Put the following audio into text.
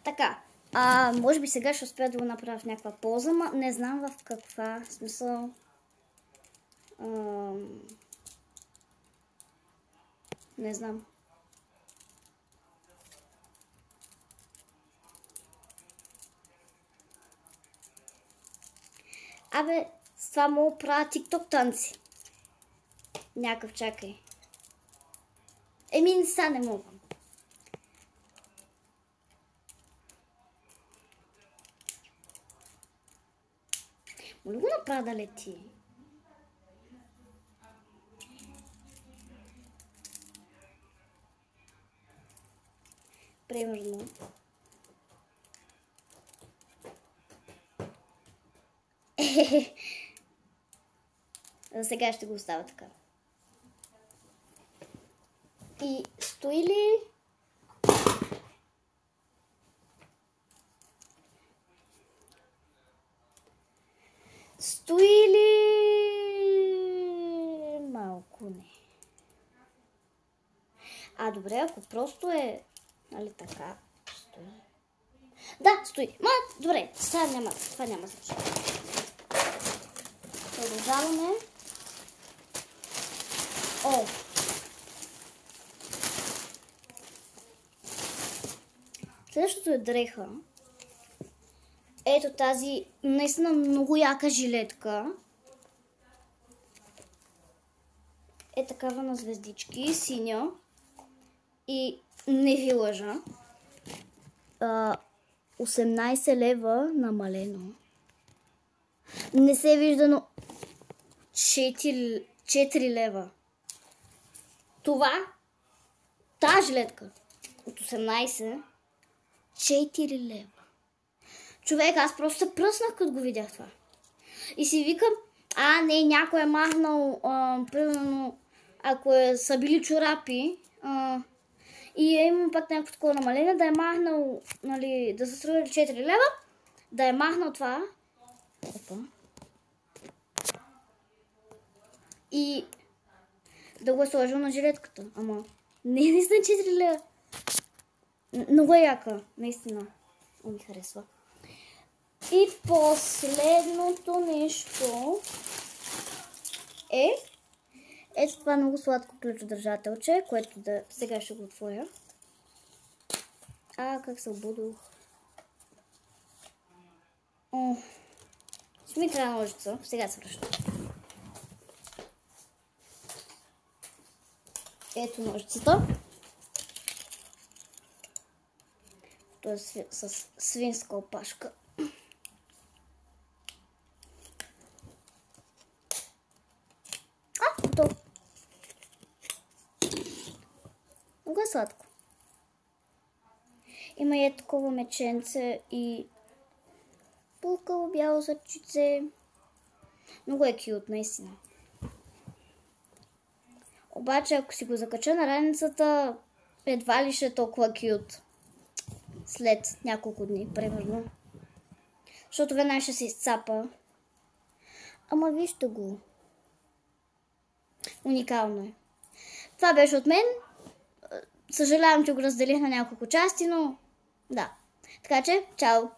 Така. Може би сега ще успея да го направя в някаква полза, но не знам в каква смисъл. Не знам. Абе, с това мога правя тикток танци. Някакъв, чакай. Сега не мога. Моля го направя да лети. Примерно. За сега ще го оставя така. И стои ли? Стои ли? Малко не. Добре, ако просто е... Нали така? Стои. Да, стои. Добре, това няма значение. Продължаваме. Следващото е дреха. Ето тази наистина много яка жилетка. Е такава на звездички, синя. И не ви лъжа. 18 лева намалено. Не се вижда, но 4 лева. Тази жилетка от 18, 4 лева. Човек, аз просто се пръснах, като го видях това. И си викам, не, някой е махнал, примерно, ако са били чорапи, и имам пак някакво такова намаление, да е махнал, нали, да са стрували 4 лева, да е махнал това. Опа. И да го е сложил на жилетката. Ама, не, наистина 4 лева. Много е яка, наистина. Ми харесва. И последното нещо е ето това много сладко ключодържателче, което сега ще го отворя. Как се обудох. Ще ми трябва ножица. Сега се връщам. Ето ножицата. То е с свинска опашка. Готово. Много е сладко. Има и такова меченце и пулкаво бяло зъбчице. Много е кют, наистина. Обаче, ако си го закача на раницата, едва ли ще е толкова кют. След няколко дни, примерно. Защото веднага ще се изцапа. Ама вижте го. Уникално е. Това беше от мен. Съжалявам, че го разделих на няколко части, но да. Така че, чао!